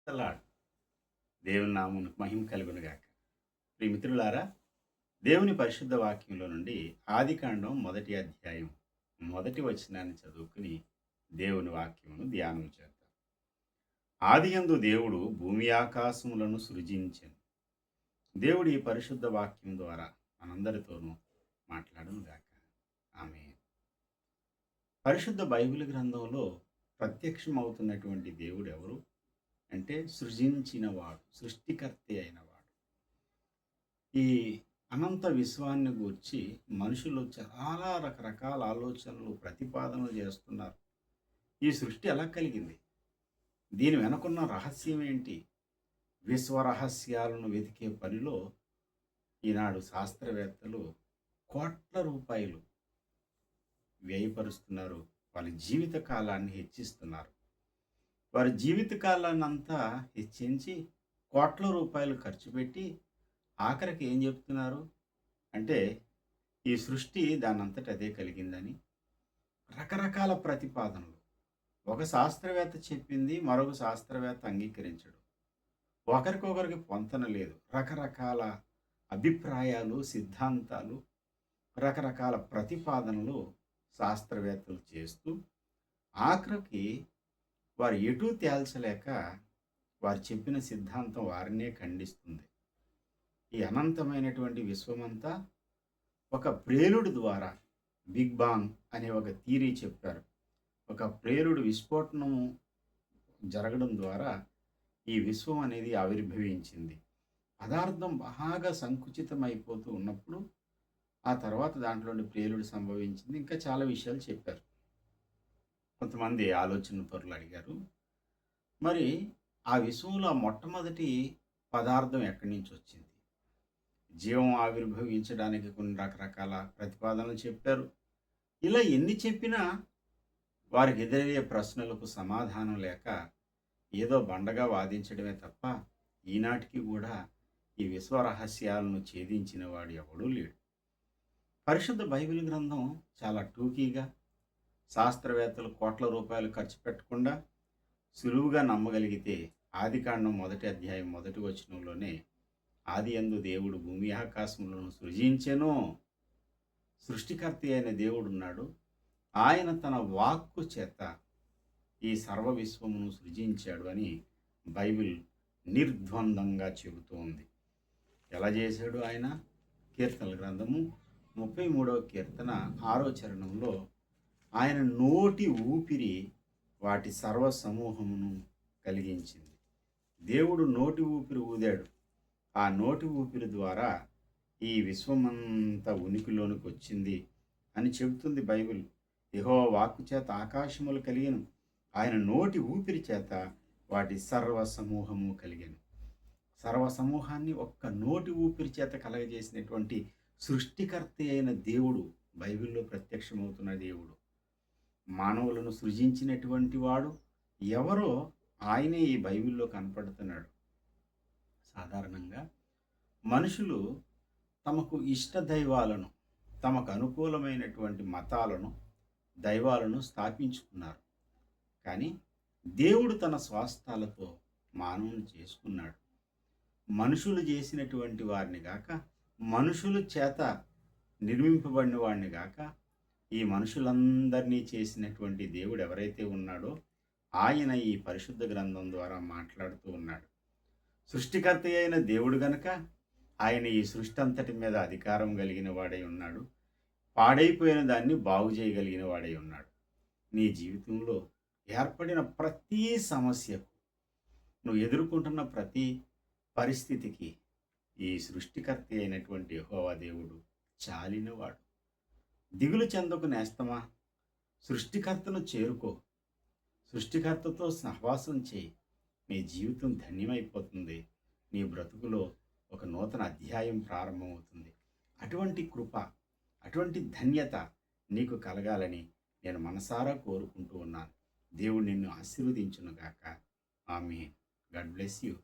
Lord. దేవుని నామమునకు మహిమ కలుగునుగాక. ప్రియమిత్రులారా, దేవుని పరిశుద్ధ వాక్యంలో నుండి ఆదికాండం మొదటి అధ్యాయం మొదటి వచనాన్ని చదువుకుని దేవుని వాక్యమును ధ్యానం చేద్దాం. ఆదియందు దేవుడు భూమి ఆకాశములను సృజించెను. దేవుడు ఈ పరిశుద్ధ వాక్యం ద్వారా మనందరితోనూ మాట్లాడునుగాక. ఆమేన్. పరిశుద్ధ బైబిల్ గ్రంథంలో ప్రత్యక్షమవుతున్నటువంటి దేవుడు ఎవరు అంటే సృజించినవాడు, సృష్టికర్త అయినవాడు. ఈ అనంత విశ్వాన్ని గూర్చి మనుషులు చాలా రకరకాల ఆలోచనలు, ప్రతిపాదనలు చేస్తున్నారు. ఈ సృష్టి ఎలా కలిగింది? దీని వెనకున్న రహస్యం ఏంటి? విశ్వ రహస్యాలను వెతికే పనిలో ఈనాడు శాస్త్రవేత్తలు కోట్ల రూపాయలు వ్యయపరుస్తున్నారు. వాళ్ళ జీవిత కాలాన్ని హెచ్చిస్తున్నారు. వారి జీవిత కాలాన్నంతా హెచ్చించి కోట్ల రూపాయలు ఖర్చు పెట్టి ఆఖరికి ఏం చెప్తున్నారు అంటే ఈ సృష్టి దానంతట అదే కలిగిందని రకరకాల ప్రతిపాదనలు. ఒక శాస్త్రవేత్త చెప్పింది మరొక శాస్త్రవేత్త అంగీకరించడు. ఒకరికొకరికి పొంతన లేదు. రకరకాల అభిప్రాయాలు, సిద్ధాంతాలు, రకరకాల ప్రతిపాదనలు శాస్త్రవేత్తలు చేస్తూ ఆఖరికి వారు ఎటూ తేల్చలేక వారు చెప్పిన సిద్ధాంతం వారినే ఖండిస్తుంది. ఈ అనంతమైనటువంటి విశ్వమంతా ఒక ప్రేరుడు ద్వారా, బిగ్ బాంగ్ అనే ఒక థియరీ చెప్పారు. ఒక ప్రేరుడు విస్ఫోటనం జరగడం ద్వారా ఈ విశ్వం అనేది ఆవిర్భవించింది. పదార్థం బాగా సంకుచితమైపోతూ ఉన్నప్పుడు ఆ తర్వాత దాంట్లోని ప్రేరుడు సంభవించింది. ఇంకా చాలా విషయాలు చెప్పారు. కొంతమంది ఆలోచన పరులు అడిగారు, మరి ఆ విశ్వంలో మొట్టమొదటి పదార్థం ఎక్కడి నుంచి వచ్చింది? జీవం ఆవిర్భవించడానికి కొన్ని రకరకాల ప్రతిపాదనలు చెప్పారు. ఇలా ఎన్ని చెప్పినా వారికి ఎదురయ్యే ప్రశ్నలకు సమాధానం లేక ఏదో బండగా వాదించడమే తప్ప ఈనాటికి కూడా ఈ విశ్వ రహస్యాలను ఛేదించిన వాడు ఎవడూ లేడు. పరిశుద్ధ బైబిల్ గ్రంథం చాలా టూకీగా, శాస్త్రవేత్తలు కోట్ల రూపాయలు ఖర్చు పెట్టకుండా సులువుగా నమ్మగలిగితే ఆదికాండం మొదటి అధ్యాయం మొదటి వచనంలోనే ఆదియందు దేవుడు భూమి ఆకాశములను సృజించెను. సృష్టికర్త అయిన దేవుడున్నాడు. ఆయన తన వాక్కు చేత ఈ సర్వ విశ్వమును సృజించాడు అని బైబిల్ నిర్ద్వందంగా చెబుతూ ఉంది. ఎలా చేశాడు ఆయన? కీర్తనల గ్రంథము 33వ కీర్తన 6వ చరణంలో ఆయన నోటి ఊపిరి వాటి సర్వ సమూహమును కలిగించింది. దేవుడు నోటి ఊపిరి ఊదాడు. ఆ నోటి ఊపిరి ద్వారా ఈ విశ్వమంతా ఉనికిలోనికి వచ్చింది అని చెబుతుంది బైబిల్. యెహోవా వాక్కు చేత ఆకాశములు కలిగెను, ఆయన నోటి ఊపిరి చేత వాటి సర్వ సమూహము కలిగెను. సర్వ సమూహాన్ని ఒక్క నోటి ఊపిరి చేత కలగజేసినటువంటి సృష్టికర్త అయిన దేవుడు బైబిల్లో ప్రత్యక్షమవుతున్న దేవుడు. మానవులను సృజించినటువంటి వాడు ఎవరో ఆయనే ఈ బైబిల్లో కనపడుతున్నాడు. సాధారణంగా మనుషులు తమకు ఇష్ట దైవాలను, తమకు అనుకూలమైనటువంటి మతాలను, దైవాలను స్థాపించుకున్నారు. కానీ దేవుడు తన స్వాస్థాలతో మానవుని చేసుకున్నాడు. మనుషులు చేసినటువంటి వారిని గాక, మనుషుల చేత నిర్మింపబడిన వాడిని గాక, ఈ మనుషులందరినీ చేసినటువంటి దేవుడు ఎవరైతే ఉన్నాడో ఆయన ఈ పరిశుద్ధ గ్రంథం ద్వారా మాట్లాడుతూ ఉన్నాడు. సృష్టికర్త అయిన దేవుడు గనక ఆయన ఈ సృష్టి అంతటి మీద అధికారం కలిగిన వాడై ఉన్నాడు. పాడైపోయిన దాన్ని బాగు చేయగలిగిన వాడై ఉన్నాడు. నీ జీవితంలో ఏర్పడిన ప్రతి సమస్యకు, నువ్వు ఎదుర్కొంటున్న ప్రతి పరిస్థితికి ఈ సృష్టికర్త అయినటువంటి యెహోవా దేవుడు చాలినవాడు. దిగులు చెందకు నేస్తమా, సృష్టికర్తను చేరుకో, సృష్టికర్తతో సహవాసం చేయి. నీ జీవితం ధన్యమైపోతుంది. నీ బ్రతుకులో ఒక నూతన అధ్యాయం ప్రారంభమవుతుంది. అటువంటి కృప, అటువంటి ధన్యత నీకు కలగాలని నేను మనసారా కోరుకుంటూ ఉన్నాను. దేవుడు నిన్ను ఆశీర్వదించునుగాక. ఆమేన్. God bless you.